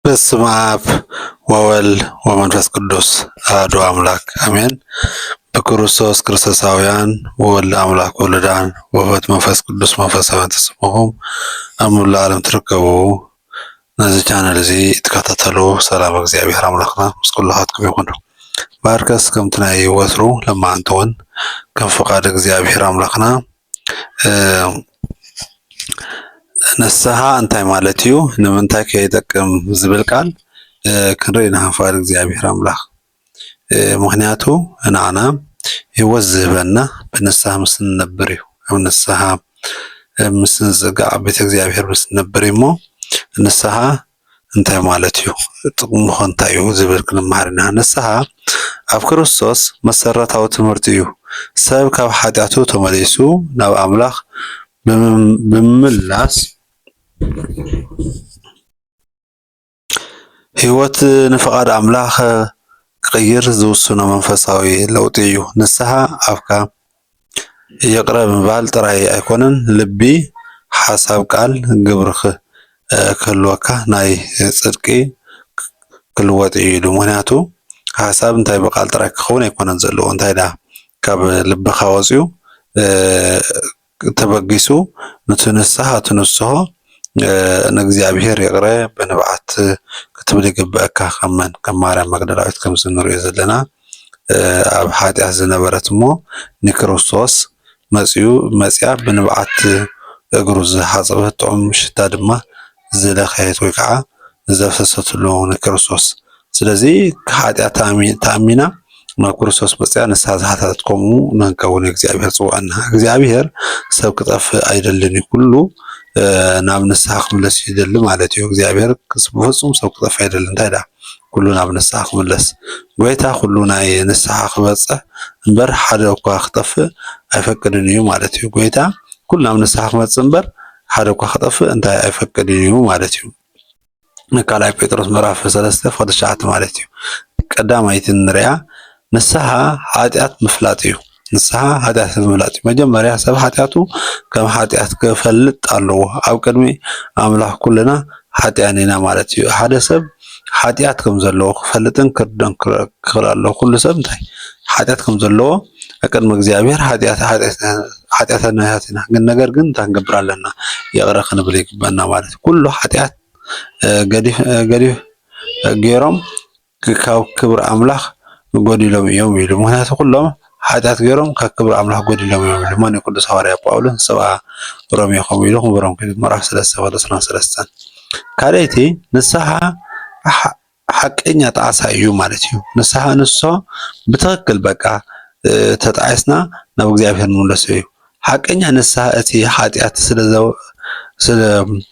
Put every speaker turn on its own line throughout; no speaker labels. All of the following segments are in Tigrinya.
በስመ አብ ወወልድ ወመንፈስ ቅዱስ አሐዱ አምላክ አሜን። በክርስቶስ ክርስቶሳውያን ወወልድ አምላክ ወልዳን ወህት መንፈስ ቅዱስ መንፈሳውያን ተስምኹም አሙላ ዓለም ትርከቡ ነዚ ቻናል እዚ ተከታተሉ። ሰላም እግዚአብሔር አምላክና ምስ ኩላትኩም ይኹን። ባርከስ ከምቲ ናይ ወትሩ ለማንተውን ከም ፈቃድ እግዚአብሔር አምላክና ንስሓ እንታይ ማለት እዩ ንምንታይ ከይጠቅም ዝብል ቃል ክንርኢ ንሓንፋድ እግዚአብሔር አምላክ ምክንያቱ ንዓና ህይወት ዝህበና ብንስሓ ምስ ንነብር እዩ። ኣብ ንስሓ ምስ ንፅጋዕ ቤተ እግዚአብሔር ምስ ንነብር እሞ ንስሓ እንታይ ማለት እዩ ጥቕሙ እንታይ እዩ ዝብል ክንመሃር ኢና። ንስሓ ኣብ ክርስቶስ መሰረታዊ ትምህርቲ እዩ። ሰብ ካብ ሓጢኣቱ ተመሊሱ ናብ ኣምላኽ ብምምላስ ህይወት ንፍቃድ ኣምላኽ ክቅይር ዝውስኖ መንፈሳዊ ለውጢ እዩ። ንስሓ ኣፍካ ይቅረ ምባል ጥራይ ኣይኮነን፣ ልቢ፣ ሓሳብ፣ ቃል፣ ግብሪ ክህልወካ ናይ ፅድቂ ክልወጥ እዩ ኢሉ። ምክንያቱ ሓሳብ እንታይ ብቃል ጥራይ ክኸውን ኣይኮነን ዘለዎ እንታይ ዳ ካብ ልብኻ ወፅዩ ተበጊሱ ነቲ ንስሓ ትንስሖ ንእግዚአብሔር ይቅረ ብንብዓት ክትብል ይግብአካ። ከም ማርያም መግደላዊት ከም ዝንሪኦ ዘለና ኣብ ሓጢኣት ዝነበረት እሞ ንክርስቶስ መፅያ ብንብዓት እግሩ ዝሓፀበት ጥዑም ሽታ ድማ ዝለኸየት ወይ ከዓ ዘፍሰሰትሉ ንክርስቶስ። ስለዚ ሓጢኣት ተኣሚና ናብ ክርስቶስ መፅያ ንስሓ ዝሓተት ከምኡ ንክንከውን እግዚአብሔር ፅውዐና። እግዚአብሔር ሰብ ክጠፍእ ኣይደልን እዩ፣ ኩሉ ናብ ንስሓ ክምለስ ይደሊ ማለት እዩ። እግዚአብሔር ብፍፁም ሰብ ክጠፍእ ኣይደልን። እንታይ ዳ ኩሉ ናብ ንስሓ ክምለስ ጎይታ ኩሉ ናይ ንስሓ ክበፅሕ እምበር ሓደ እኳ ክጠፍእ ኣይፈቅድን እዩ ማለት እዩ። ጎይታ ኩሉ ናብ ንስሓ ክመፅእ እምበር ሓደ እኳ ክጠፍእ እንታይ ኣይፈቅድን እዩ ማለት እዩ። ካልኣይ ጴጥሮስ ምዕራፍ 3:9 ማለት እዩ። ቀዳማይቲ ንሪኣ ንስሓ ሓጢኣት ምፍላጥ እዩ። ንስሓ ሓጢኣት ምፍላጥ እዩ። መጀመርያ ሰብ ሓጢኣቱ ከም ሓጢኣት ክፈልጥ ኣለዎ። ኣብ ቅድሚ ኣምላኽ ኩልና ሓጢኣን ኢና ማለት እዩ። ሓደ ሰብ ሓጢኣት ከም ዘለዎ ክፈልጥን ክርድን ክኽእል ኣለዎ። ኩሉ ሰብ እንታይ ሓጢኣት ከም ዘለዎ ኣብ ቅድሚ እግዚአብሔር ሓጢኣተኛታት ኢና። ግን ነገር ግን እንታይ ክንገብር ኣለና? ይቅረ ክንብል ይግበአና ማለት እዩ። ኩሉ ሓጢኣት ገዲፍ ገይሮም ካብ ክብሪ ኣምላኽ ጎዲሎም እዮም ኢሉ። ምክንያቱ ኩሎም ሓጢኣት ገይሮም ካብ ክብሪ ኣምላኽ ጎዲሎም እዮም ኢሉ። መን ቅዱስ ሐዋርያ ጳውሎስ ሰብኣ ሮሜ ከምኡ ኢሉ ክብሮም ምዕራፍ 3:23 ካልአይቲ ንስሓ ሓቀኛ ጣዕሳ እዩ ማለት እዩ። ንስሓ ንሶ ብትክክል በቃ ተጣዒስና ናብ እግዚአብሔር ንምለሶ እዩ። ሓቀኛ ንስሓ እቲ ሓጢኣት ስለ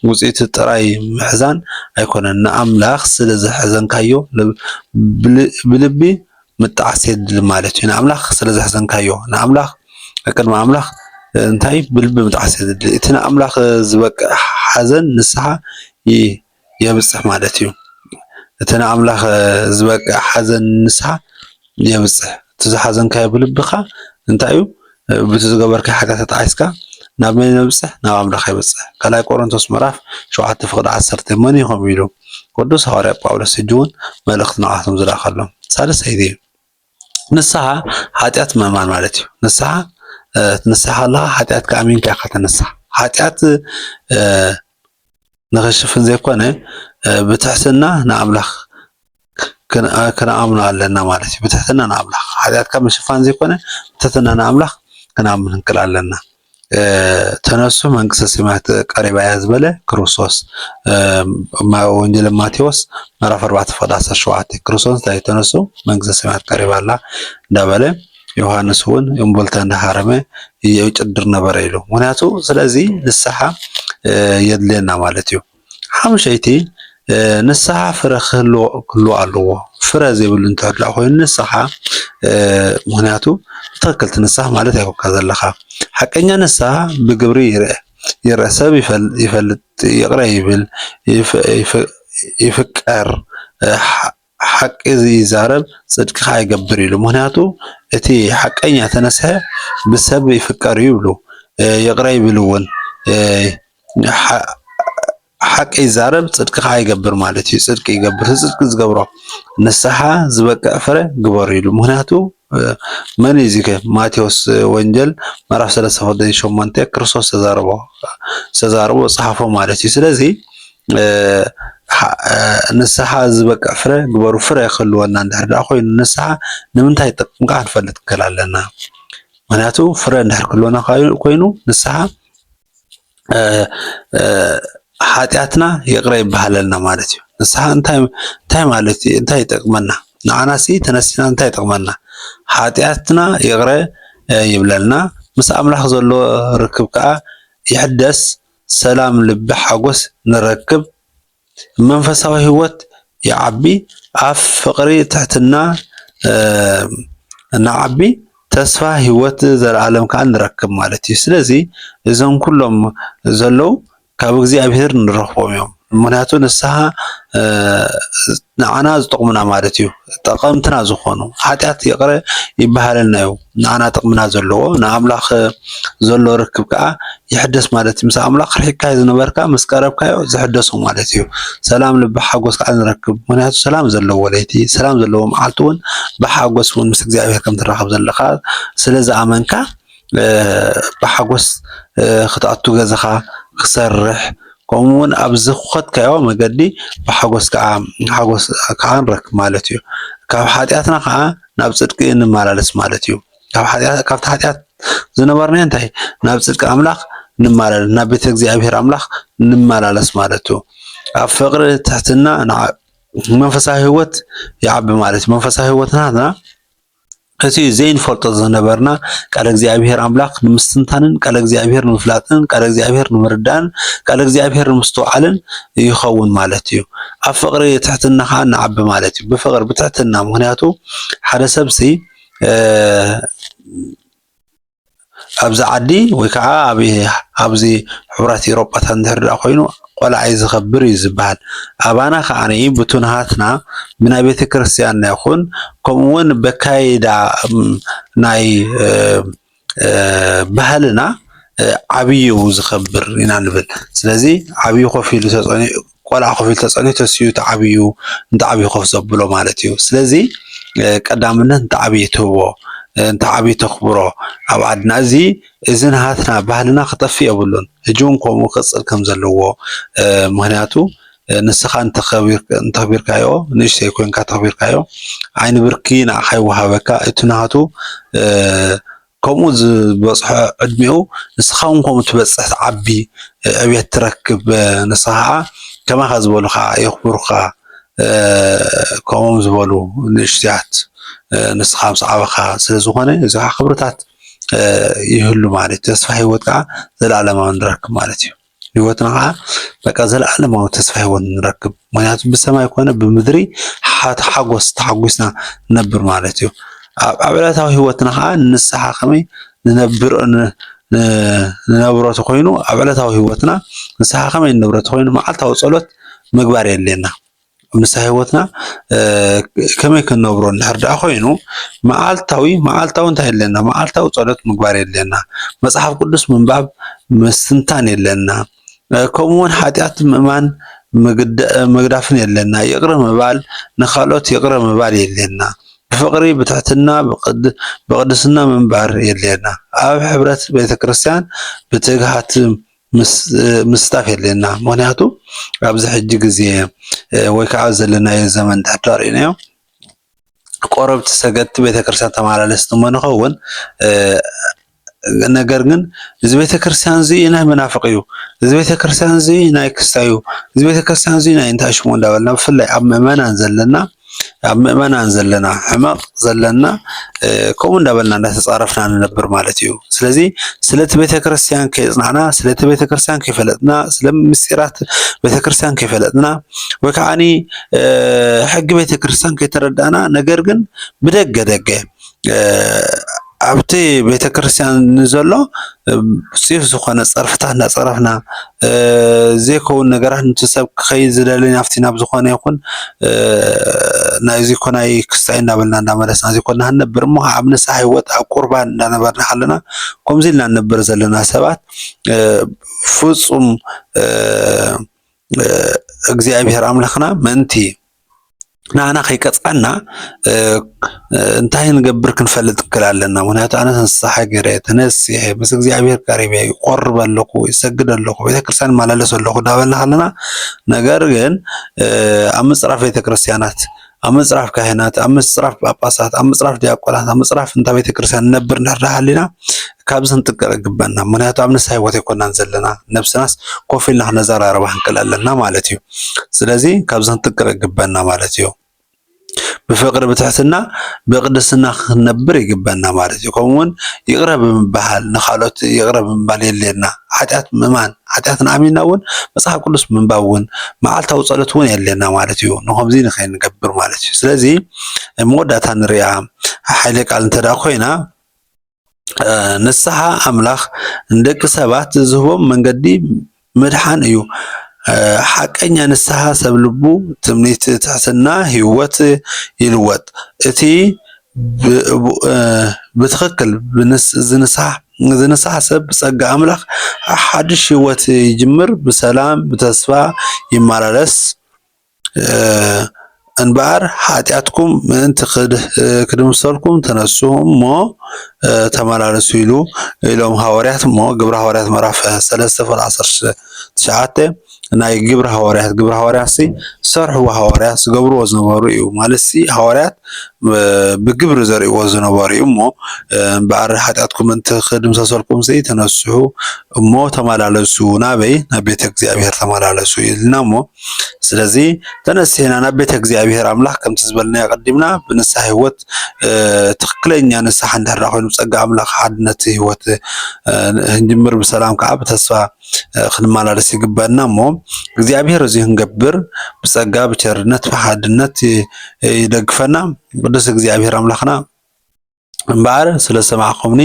ውፅኢት ጥራይ ምሕዛን ኣይኮነን፣ ንኣምላኽ ስለ ዝሕዘንካዮ ብልቢ ምጣዓስ የድሊ ማለት እዩ። ንኣምላኽ ስለ ዝሕዘንካዮ ንኣምላኽ ቅድሚ ኣምላኽ እንታይ ብልቢ ምጣዓስ የድሊ። እቲ ንኣምላኽ ዝበቅዕ ሓዘን ንስሓ የብፅሕ ማለት እዩ። እቲ ንኣምላኽ ዝበቅዕ ሓዘን ንስሓ የብፅሕ። እቲ ዝሓዘንካዮ ብልብኻ እንታይ እዩ? በቲ ዝገበርካዮ ሓጢኣት ተጣዒስካ ናብ መን የብፅሕ? ናብ ኣምላኽ የብፅሕ። ካልኣይ ቆሮንቶስ ምዕራፍ 7:10 መን ይኸም ኢሉ ቅዱስ ሐዋርያ ጳውሎስ ሕጂ እውን መልእኽቲ ንዓቶም ዝለኣኸሎም። ሳልሰይቲ ንስሓ ሓጢኣት ምእማን ማለት እዩ። ንስሓ ኣለኻ ሓጢኣት ከኣሚንካ ኢኻ ተንስሓ። ሓጢኣት ንኽሽፍን ዘይኮነ ብትሕትና ንኣምላኽ ክንኣምኖ ኣለና ማለት እዩ። ብትሕትና ንኣምላኽ ሓጢኣትካ ምሽፋን ዘይኮነ ብትሕትና ንኣምላኽ ክንኣምን ክንክእል ኣለና። ተነሱ መንግስተ ሰማያት ቀሪባ እያ ዝበለ ክርስቶስ ወንጌል ማቴዎስ ምዕራፍ 4:17 ክርስቶስ እንታይ ተነሱ መንግስተ ሰማያት ቀሪባ ኣላ እንዳበለ ዮሃንስ እውን እምቦልታ እንዳሃረመ ይጭድር ነበረ ኢሉ። ምክንያቱ ስለዚ ንስሓ የድልየና ማለት እዩ። ሓሙሸይቲ ንስሓ ፍረ ክህልዎ ኣለዎ። ፍረ ዘይብሉ እንተድላ ኮይኑ ንስሓ ምክንያቱ ብትክክል ትንስሓ ማለት ኣይኮንካ ዘለካ። ሓቀኛ ንስሓ ብግብሪ ይርአ። ሰብ ይፈልጥ፣ ይቅረ ይብል፣ ይፍቀር፣ ሓቂ ይዛረብ፣ ፅድቂ ከዓ ይገብር ኢሉ። ምክንያቱ እቲ ሓቀኛ ተነስሐ ብሰብ ይፍቀር ይብሉ፣ ይቅረ ይብል እውን حق يزارب صدق يقبر مالتي صدق يقبر صدق زقبره نسحة زبقة فرة قبريلو مهناتو من يزيك ماتيوس وانجل مرaf 38 ክርስቶስ ተዛረበው صحفه مالتي ስለዚህ ንስሓ ዝበቅዕ ፍረ ግበሩ ፍረ ይኽልወና እንድሕር ደኣ ኮይኑ ንስሓ ንምንታይ ይጠቅም ከዓ ክንፈልጥ ከላለና ምክንያቱ ፍረ እንድሕር ክህልወና ኮይኑ ንስሓ ኃጢአትና ይቅረ ይባሃለልና ማለት እዩ ንስሓ እንታይ ማለት እንታይ ይጠቅመና ንዓናሲ ተነሲና እንታይ ይጠቅመና ኃጢአትና ይቅረ ይብለልና ምስ ኣምላኽ ዘሎ ርክብ ከዓ ይሕደስ ሰላም ልቢ ሓጎስ ንረክብ መንፈሳዊ ህይወት ይዓቢ ኣብ ፍቅሪ ትሕትና ንዓቢ ተስፋ ህይወት ዘለዓለም ከዓ ንረክብ ማለት እዩ ስለዚ እዞም ኩሎም ዘለው ካብ እግዚአብሔር ንረኽቦም እዮም ምክንያቱ ንስሓ ንዓና ዝጠቅሙና ማለት እዩ ጠቀምትና ዝኾኑ ኃጢአት ይቅረ ይባሃለልና እዩ ንዓና ጥቅምና ዘለዎ ንኣምላኽ ዘሎ ርክብ ከዓ ይሕደስ ማለት እዩ ምስ ኣምላኽ ርሒቅካ ዝነበርካ ምስ ቀረብካዮ ዝሕደሱ ማለት እዩ ሰላም ልቢ ሓጎስ ከዓ ንረክብ ምክንያቱ ሰላም ዘለዎ ለይቲ ሰላም ዘለዎ መዓልቲ እውን ብሓጎስ እውን ምስ እግዚአብሔር ከም ትራኸብ ዘለካ ስለዝኣመንካ ብሓጎስ ክትኣቱ ገዛኻ ክሰርሕ ከምኡውን ኣብዚ ኸትካዮ መገዲ ብሓጎስ ከዓ ንረክብ ማለት እዩ ካብ ኃጢአትና ከዓ ናብ ጽድቂ እንመላለስ ማለት እዩ ካብቲ ኃጢአት ዝነበርና እንታይ ናብ ጽድቂ ኣምላኽ እንመላለስ ናብ ቤተ እግዚአብሔር ኣምላኽ እንመላለስ ማለት እዩ ኣብ ፍቅሪ ትሕትና መንፈሳዊ ህይወት ይዓቢ ማለት መንፈሳዊ ህይወትና እዚ ዘይንፈልጦ ዝነበርና ቃል እግዚአብሔር ኣምላኽ ንምስትንታንን ቃል እግዚአብሔር ንምፍላጥን ቃል እግዚአብሔር ንምርዳን ቃል እግዚአብሔር ንምስተውዓልን ይኸውን ማለት እዩ ኣብ ፍቅሪ ትሕትና ከዓ ንዓቢ ማለት እዩ ብፍቅሪ ብትሕትና ምክንያቱ ሓደ ሰብሲ ኣብዚ ዓዲ ወይ ከዓ ኣብዚ ሕብራት ኤውሮጳታት እንድሕር ኮይኑ ቆልዓይ ዝኸብር እዩ ዝበሃል ኣባና ከዓኒ ብቱንሃትና ብናይ ቤተ ክርስቲያን ይኹን ከምኡውን በካይዳ ናይ ባህልና ዓብዩ ዝኸብር ኢና ንብል ስለዚ ዓብዩ ኮፍ ኢሉ ተጸኒዑ ቆልዓ ኮፍ ኢሉ ተጸኒዑ ተስዩ ተዓብዩ እንተዓብዩ ኮፍ ዘብሎ ማለት እዩ ስለዚ ቀዳምነት እንተዓብዩ ትህቦ እንተዓብዩ ተኽብሮ ኣብ ዓድና እዚ ናሃትና ባህልና ክጠፊ የብሉን እጁን ከምኡ ክጽል ከም ዘለዎ ምክንያቱ ንስኻ እንተኽቢርካዮ ንእሽተይ ኮይንካ ተኽቢርካዮ ዓይኒ ብርኪ ንዓኻ ይወሃበካ እቲ ናሃቱ ከምኡ ዝበፅሖ ዕድሚኡ ንስኻ እውን ከምኡ ትበፅሕ ዓቢ ዕብየት ትረክብ ንስኻ ከዓ ከማኻ ዝበሉ ከዓ የኽብሩካ ከምኦም ዝበሉ ንእሽተያት ንስኻ ምስ ዓበኻ ስለዝኾነ እዚ ክብርታት ይህሉ ማለት ተስፋ ህይወት ከዓ ዘለዓለማዊ ንረክብ ማለት እዩ ህይወትና ከዓ በቃ ዘለዓለማዊ ተስፋ ህይወት ንረክብ ምክንያቱ ብሰማይ ኮነ ብምድሪ ሓጎስ ተሓጒስና ነብር ማለት እዩ ኣብ ዕለታዊ ህይወትና ከዓ ንስሓ ከመይ ንነብሮ ኮይኑ ኣብ ዕለታዊ ህይወትና ንስሓ ከመይ ንነብሮ ኮይኑ መዓልታዊ ጸሎት ምግባር የለና ንስሓ ህይወትና ከመይ ክንነብሮ እንድሕር ደኣ ኮይኑ መዓልታዊ እንታይ የለና መዓልታዊ ጸሎት ምግባር የለና መጽሓፍ ቅዱስ ምንባብ ምስትንታን የለና ከምኡውን ኃጢአት ምእማን መግዳፍን የለና ይቅረ ምባል ንኻልኦት ይቅረ ምባል የለና ብፍቅሪ ብትሕትና ብቅድስና ምንባር የለና ኣብ ሕብረት ቤተ ክርስቲያን ብትግሃት ምስታፍ የለና ምክንያቱ ኣብዚ ሕጂ ግዜ ወይ ከዓ ዘለናዮ ዘመን ድሕር ኢናዮ ቆረብቲ ሰገድቲ ቤተ ክርስቲያን ተመላለስቲ ንኸውን ነገር ግን እዚ ቤተ ክርስቲያን እዚ ናይ መናፍቅ እዩ እዚ ቤተ ክርስቲያን እዚ ናይ ክሳዩ እዚ ቤተ ክርስቲያን እዚ ናይ እንታይ ሽሙ እንዳበልና ብፍላይ ኣብ ምእመናን ዘለና ሕማቅ ዘለና ከምኡ እንዳበልና እንዳተጻረፍና ንነብር ማለት እዩ ስለዚ ስለቲ ቤተ ክርስቲያን ከይጽናዕና ስለቲ ቤተ ክርስቲያን ከይፈለጥና ስለ ምስጢራት ቤተ ክርስቲያን ከይፈለጥና ወይ ከዓኒ ሕጊ ቤተ ክርስቲያን ከይተረዳእና ነገር ግን ብደገ ኣብቲ ቤተ ክርስቲያን ንዘሎ ጽፍ ዝኾነ ጸርፍታት እንዳጸረፍና ዘይከውን ነገራት ንትሰብ ከይ ዝደለና ኣብቲ ናብ ዝኾነ ይኹን ናይዚ ኮናይ ክስታይ እንዳበልና እንዳመለስና ዘይኮና ነበር እሞ ኣብ ንስሓ ህይወት ኣብ ቁርባን እንዳነበርና ሓለና ከምዚ ኢልና ነበር ዘለና ሰባት ፍጹም እግዚአብሔር አምላኽና ምእንቲ ንዓና ከይቀፅዐና እንታይ ንገብር ክንፈልጥ ንክእል ኣለና። ምክንያቱ ኣነ ንስሓ ገይረ ተነሲሐ ምስ እግዚኣብሔር ቀሪበ ይቆርብ ኣለኹ ይሰግድ ኣለኹ ቤተክርስትያን ይመላለስ ኣለኹ እንዳበልና ከለና ነገር ግን ኣብ ምፅራፍ ቤተክርስትያናት ኣብ ምፅራፍ ካህናት ኣብ ምፅራፍ ጳጳሳት ኣብ ምፅራፍ ዲያቆናት ኣብ ምፅራፍ እንታ ቤተክርስትያን ነብር እንድሕር ሃሊና ካብዚ ክንጥንቀቕ ይግበአና። ምክንያቱ ኣብ ንስሓ ሂወት ኣይኮናን ዘለና ነብስናስ ኮፍ ኢልና ክነዘራርባ ክንክእል ኣለና ማለት እዩ። ስለዚ ካብዚ ክንጥንቀቕ ይግበአና ማለት እዩ። ብፍቅሪ ብትሕትና ብቅድስና ክንነብር ይግበአና ማለት እዩ። ከምኡውን ይቅረ ብምባሃል ንኻልኦት ይቅረ ብምባል የድልየና። ሓጢኣት ምእማን ሓጢኣት ንኣሚንና እውን መፅሓፍ ቅዱስ ምንባብ እውን መዓልታዊ ፀሎት እውን የድልየና ማለት እዩ። ንከምዚ ንከይንገብር ማለት እዩ። ስለዚ መወዳእታ ንሪኣ ሓይለ ቃል እንተደኣ ኮይና ንስሓ ኣምላኽ ንደቂ ሰባት ዝህቦም መንገዲ ምድሓን እዩ። ሓቀኛ ንስሓ ሰብ ልቡ ትምኒት ትሕትና ሂወት ይልወጥ። እቲ ብትክክል ዝንስሓ ሰብ ብፀጋ ኣምላኽ ሓድሽ ሂወት ይጅምር፣ ብሰላም ብተስፋ ይመላለስ እንበኣር ሓጢኣትኩም ምእንቲ ክድምሰልኩም ተነስሑ እሞ ተመላለሱ ኢሎም ሃዋርያት እሞ ግብረ ሃዋርያት ምዕራፍ 3:19 ናይ ግብረ ሃዋርያት ዝሰርሕዎ ሃዋርያት ዝገብርዎ ዝነበሩ እዩ ማለት ሃዋርያት ብግብሪ ዘርእይዎ ዝነበሩ እዩ እሞ እምበኣር ሓጢኣትኩም ምእንቲ ክድምሰሰልኩም ተነስሑ እሞ ተመላለሱ ናበይ ናብ ቤተ እግዚኣብሔር ተመላለሱ ኢልና እሞ ስለዚ ተነሲሕና ናብ ቤተ እግዚኣብሔር ኣምላኽ ከምቲ ዝበልናዮ ቀዲምና ብንስሓ ሂወት ትክክለኛ ንስሓ እንድሕር ኮይኑ ፀጋ ኣምላኽ ሓድነት ሂወት እንጅምር ብሰላም ከዓ ብተስፋ ክንመላለስ ይግበአና እሞ እግዚኣብሔር እዚ ክንገብር ብፀጋ ብቸርነት ብሓድነት ይደግፈና። ቅዱስ እግዚኣብሔር ኣምላኽና እምበኣር ስለሰማዕኹምኒ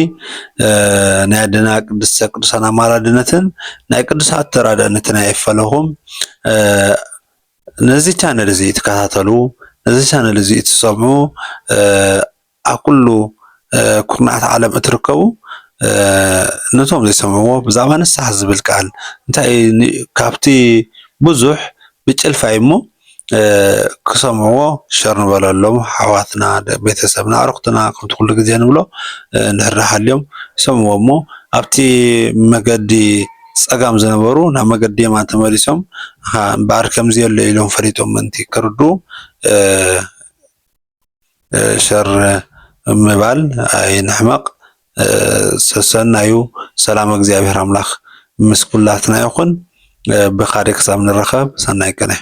ናይ ኣዴና ቅድስተ ቅዱሳን ኣማላድነትን ናይ ቅዱሳት ተራድእነትን ኣይፈለኹም። ነዚ ቻነል እዚ ትከታተሉ ነዚ ቻነል እዚ ትሰምዑ ኣብ ኩሉ ኩርናዓት ዓለም እትርከቡ ነቶም ዘይሰምዕዎ ብዛዕባ ንስሓ ዝብል ቃል እንታይ ካብቲ ብዙሕ ብጭልፋ እሞ ክሰምዕዎ ሸር ንበለሎም ሓዋትና ቤተሰብና ኣረኽትና ከምቲ ኩሉ ግዜ ንብሎ እንድሕር ሃልዮም ይሰምዕዎ እሞ ኣብቲ መገዲ ፀጋም ዝነበሩ ናብ መገዲ የማን ተመሊሶም እምበኣር ከምዚ የሎ ኢሎም ፈሊጦም ምእንቲ ክርዱ ሸር ምባል ኣይንሕመቕ። ሰናዩ ሰላም እግዚአብሔር አምላክ ምስ ኩላትና ይኹን። ብኻልእ ክሳብ ንረኸብ ሰናይ ቀን